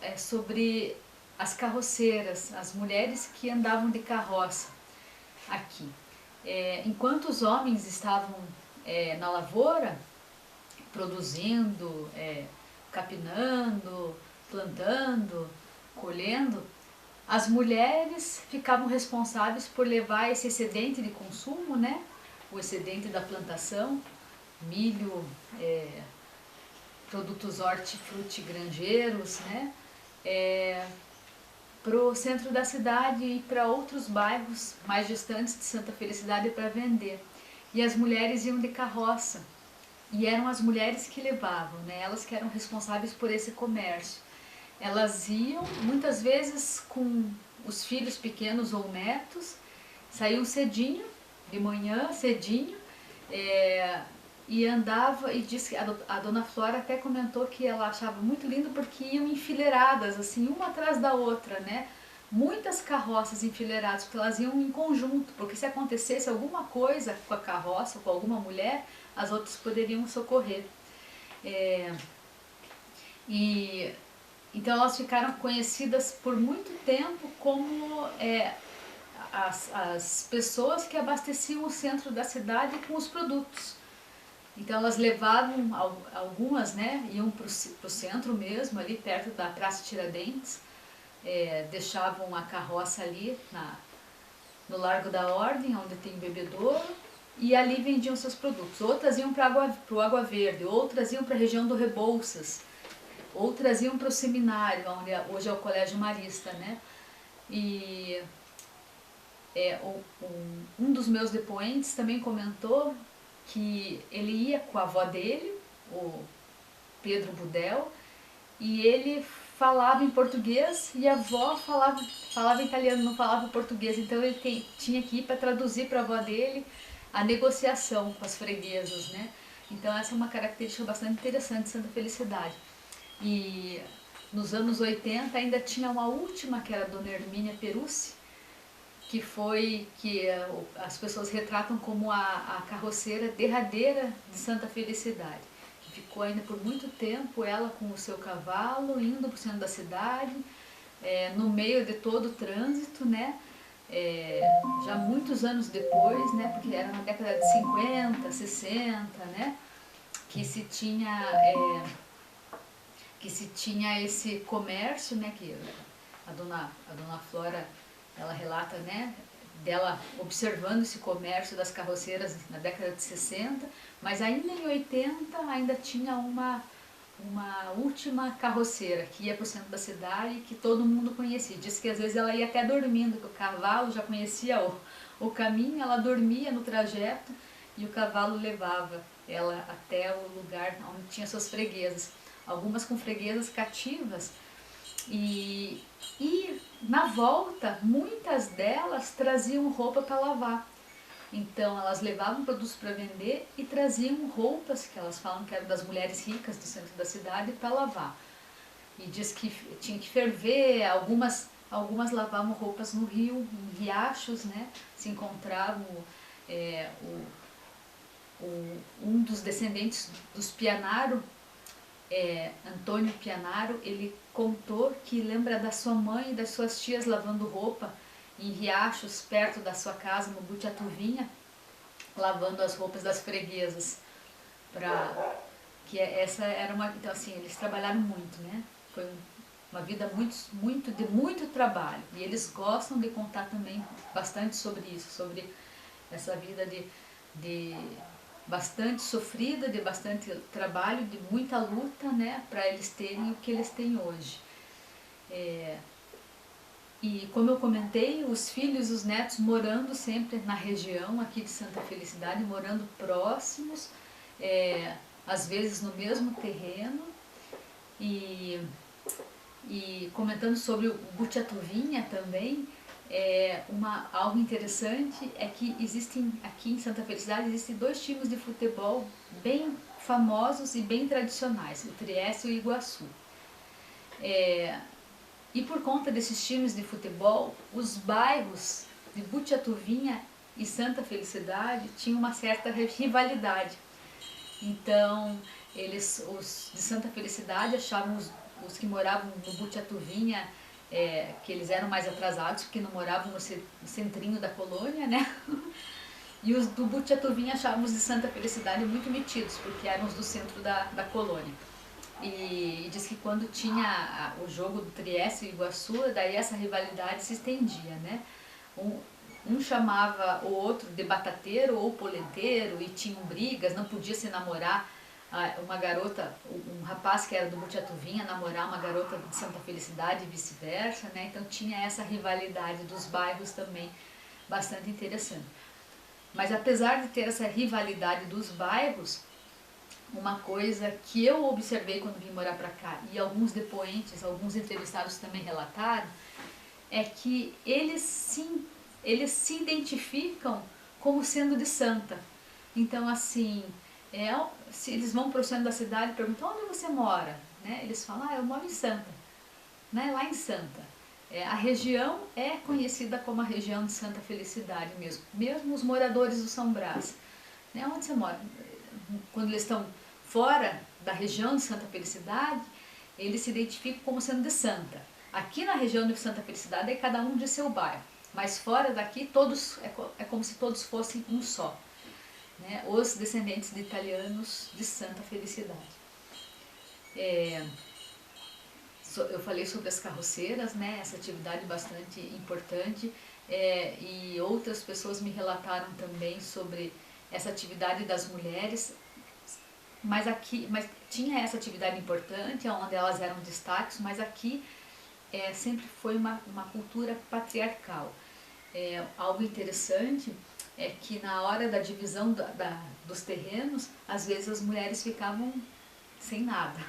é sobre as carroceiras, as mulheres que andavam de carroça aqui. Enquanto os homens estavam na lavoura, produzindo, capinando, plantando, colhendo, as mulheres ficavam responsáveis por levar esse excedente de consumo, né? O excedente da plantação, milho, produtos hortifrutigranjeiros, né? Para o centro da cidade e para outros bairros mais distantes de Santa Felicidade para vender. E as mulheres iam de carroça. E eram as mulheres que levavam, né? Elas que eram responsáveis por esse comércio. Elas iam, muitas vezes, com os filhos pequenos ou netos, saíam cedinho, de manhã, cedinho, e andava, e disse que a dona Flora até comentou que ela achava muito lindo porque iam enfileiradas, assim, uma atrás da outra, né? Muitas carroças enfileiradas, porque elas iam em conjunto, porque se acontecesse alguma coisa com a carroça, com alguma mulher, as outras poderiam socorrer. Então elas ficaram conhecidas por muito tempo como as pessoas que abasteciam o centro da cidade com os produtos. Então elas levavam algumas, né, iam para o centro mesmo, ali perto da Praça Tiradentes, deixavam a carroça ali no Largo da Ordem, onde tem o bebedouro, e ali vendiam seus produtos. Outras iam para o Água Verde, outras iam para a região do Rebouças, outras iam para o seminário, onde hoje é o Colégio Marista, né? E um dos meus depoentes também comentou que ele ia com a avó dele, o Pedro Budel, e ele falava em português e a avó falava italiano, não falava português, então ele tinha que ir para traduzir para a avó dele a negociação com as freguesas, né? Então essa é uma característica bastante interessante de Santa Felicidade. E nos anos 80 ainda tinha uma última, que era a Dona Hermínia Perucci, que as pessoas retratam como a carroceira derradeira de Santa Felicidade. Que ficou ainda por muito tempo ela com o seu cavalo indo para o centro da cidade, no meio de todo o trânsito, né? Já muitos anos depois, né? Porque era na década de 50, 60, né? Que se tinha esse comércio, né? Que a dona Flora, ela relata, né, dela observando esse comércio das carroceiras na década de 60, mas ainda em 80 ainda tinha uma última carroceira que ia para o centro da cidade e que todo mundo conhecia. Diz que às vezes ela ia até dormindo, que o cavalo já conhecia o caminho, ela dormia no trajeto e o cavalo levava ela até o lugar onde tinha suas freguesas. Algumas com freguesas cativas. E na volta, muitas delas traziam roupa para lavar. Então elas levavam produtos para vender e traziam roupas, que elas falam que eram das mulheres ricas do centro da cidade, para lavar. E diz que tinha que ferver, algumas lavavam roupas no rio, em riachos, né? Se encontravam um dos descendentes dos Pianaro, Antônio Pianaro, ele contou que lembra da sua mãe e das suas tias lavando roupa em riachos perto da sua casa, no Butiatuvinha, lavando as roupas das freguesas. Essa era uma... Então, assim, eles trabalharam muito, né? Foi uma vida de muito trabalho. E eles gostam de contar também bastante sobre isso, sobre essa vida de bastante sofrida, de bastante trabalho, de muita luta, né, para eles terem o que eles têm hoje. E como eu comentei, os filhos e os netos morando sempre na região aqui de Santa Felicidade, morando próximos, às vezes no mesmo terreno, e comentando sobre o Butiatuvinha também, algo interessante é que existem aqui em Santa Felicidade dois times de futebol bem famosos e bem tradicionais, o Trieste e o Iguaçu. E por conta desses times de futebol, os bairros de Butiatuvinha e Santa Felicidade tinham uma certa rivalidade. Então, os de Santa Felicidade achavam os que moravam no Buchatuvinha, que eles eram mais atrasados, porque não moravam no centrinho da colônia, né? E os do Buchatuvinha achavam os de Santa Felicidade muito metidos, porque eram os do centro da colônia. E diz que quando tinha o jogo do Trieste e Iguaçu, daí essa rivalidade se estendia, né? Um chamava o outro de batateiro ou polenteiro e tinham brigas, não podia se namorar uma garota, um rapaz que era do Buchatuvinha namorar uma garota de Santa Felicidade e vice-versa, né? Então tinha essa rivalidade dos bairros também, bastante interessante. Mas apesar de ter essa rivalidade dos bairros, uma coisa que eu observei quando vim morar para cá e alguns depoentes, alguns entrevistados também relataram, é que eles se identificam como sendo de Santa. Então, assim, se eles vão para o centro da cidade e perguntam onde você mora, né? Eles falam, eu moro em Santa, né? Lá em Santa. A região é conhecida como a região de Santa Felicidade mesmo os moradores do São Brás. Né? Onde você mora? Quando eles estão fora da região de Santa Felicidade, eles se identificam como sendo de Santa. Aqui na região de Santa Felicidade é cada um de seu bairro, mas fora daqui todos é como se todos fossem um só, né? Os descendentes de italianos de Santa Felicidade. Eu falei sobre as carroceiras, né? Essa atividade bastante importante, e outras pessoas me relataram também sobre essa atividade das mulheres. Mas tinha essa atividade importante, onde elas eram destaques, mas aqui sempre foi uma cultura patriarcal. Algo interessante é que na hora da divisão dos terrenos, às vezes as mulheres ficavam sem nada.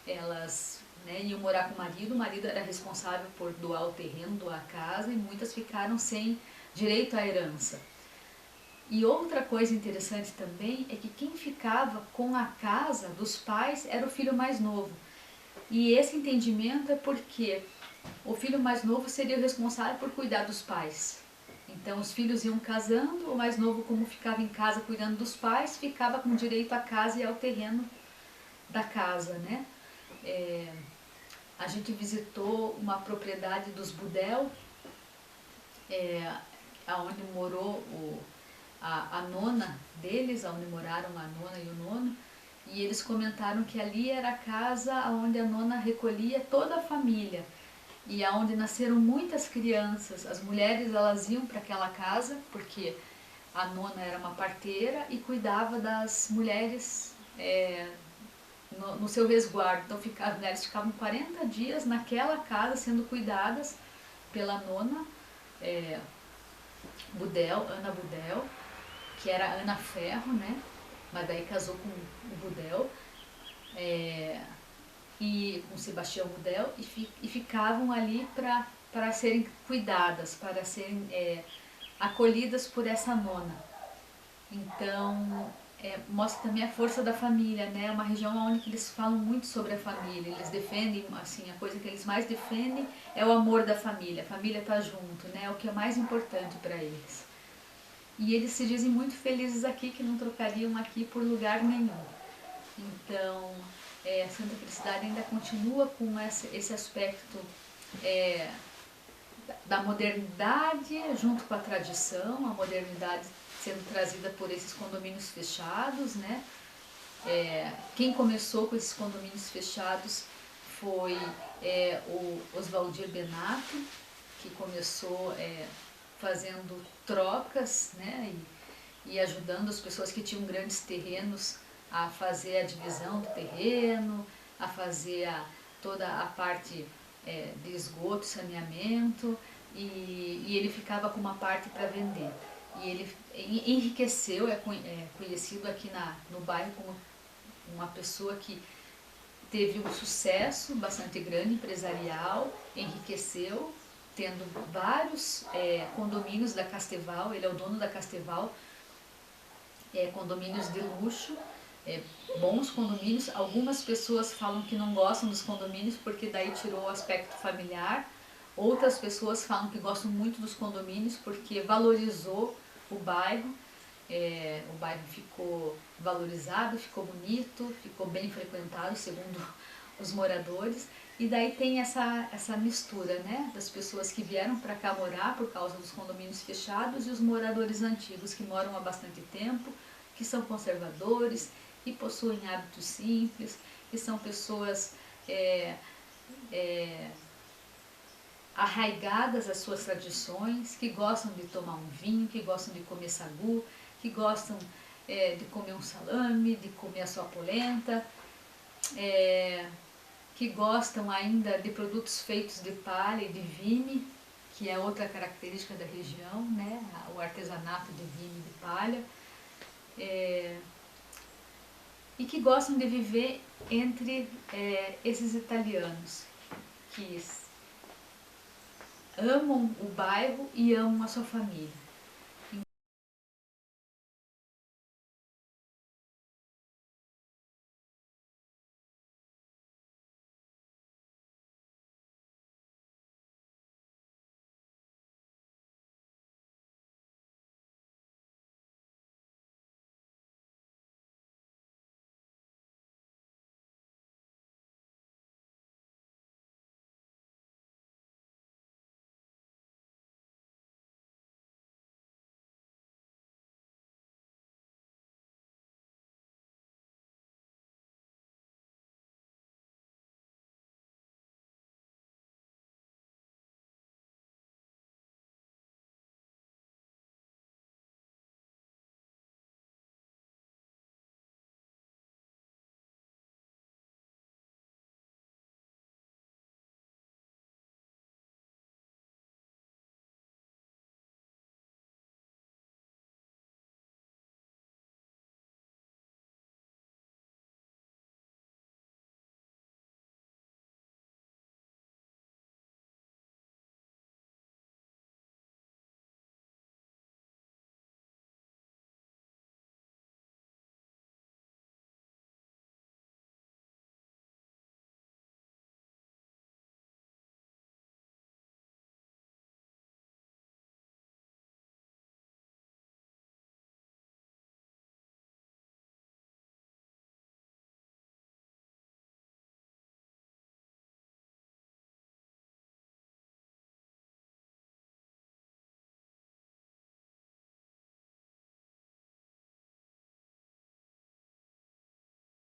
Elas iam morar com o marido era responsável por doar o terreno, doar a casa, e muitas ficaram sem direito à herança. E outra coisa interessante também é que quem ficava com a casa dos pais era o filho mais novo. E esse entendimento é porque o filho mais novo seria o responsável por cuidar dos pais. Então os filhos iam casando, o mais novo, como ficava em casa cuidando dos pais, ficava com direito à casa e ao terreno da casa, né? A gente visitou uma propriedade dos Budel, onde morou a nona deles, onde moraram a nona e o nono, e eles comentaram que ali era a casa onde a nona recolhia toda a família e aonde nasceram muitas crianças. As mulheres, elas iam para aquela casa porque a nona era uma parteira e cuidava das mulheres no seu resguardo. Então as mulheres ficavam 40 dias naquela casa sendo cuidadas pela nona Budel, Ana Budel, que era Ana Ferro, né? Mas daí casou com o Budel, e com Sebastião Budel, e ficavam ali para serem cuidadas, para serem acolhidas por essa nona. Então, mostra também a força da família, né? É uma região onde eles falam muito sobre a família, eles defendem, assim, a coisa que eles mais defendem é o amor da família, a família tá junto, né? É o que é mais importante para eles. E eles se dizem muito felizes aqui, que não trocariam aqui por lugar nenhum. Então, Santa Felicidade ainda continua com esse aspecto da modernidade junto com a tradição, a modernidade sendo trazida por esses condomínios fechados, né? Quem começou com esses condomínios fechados foi o Oswaldir Benato, que começou fazendo trocas, né? E ajudando as pessoas que tinham grandes terrenos a fazer a divisão do terreno, a fazer toda a parte de esgoto, saneamento, e ele ficava com uma parte para vender. E ele enriqueceu, conhecido aqui no bairro como uma pessoa que teve um sucesso bastante grande, empresarial, enriqueceu, tendo vários condomínios da Casteval. Ele é o dono da Casteval, condomínios de luxo, bons condomínios. Algumas pessoas falam que não gostam dos condomínios porque daí tirou o aspecto familiar. Outras pessoas falam que gostam muito dos condomínios porque valorizou o bairro. O bairro ficou valorizado, ficou bonito, ficou bem frequentado, segundo os moradores, e daí tem essa mistura, né, das pessoas que vieram para cá morar por causa dos condomínios fechados e os moradores antigos que moram há bastante tempo, que são conservadores e possuem hábitos simples, que são pessoas arraigadas às suas tradições, que gostam de tomar um vinho, que gostam de comer sagu, que gostam de comer um salame, de comer a sua polenta, que gostam ainda de produtos feitos de palha e de vime, que é outra característica da região, né? O artesanato de vime e de palha, e que gostam de viver entre esses italianos, que amam o bairro e amam a sua família.